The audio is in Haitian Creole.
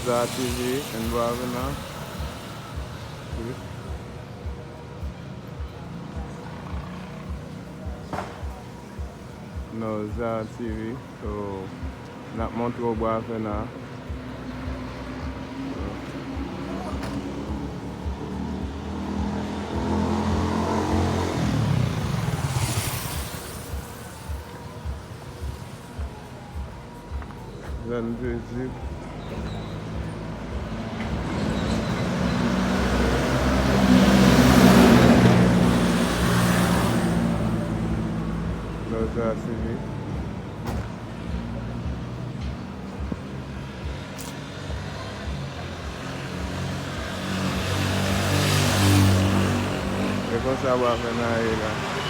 Noza TV involved now. Noza TV, so not Montreal Bois now. Then do Noza TV. E kon sa wap men a e la.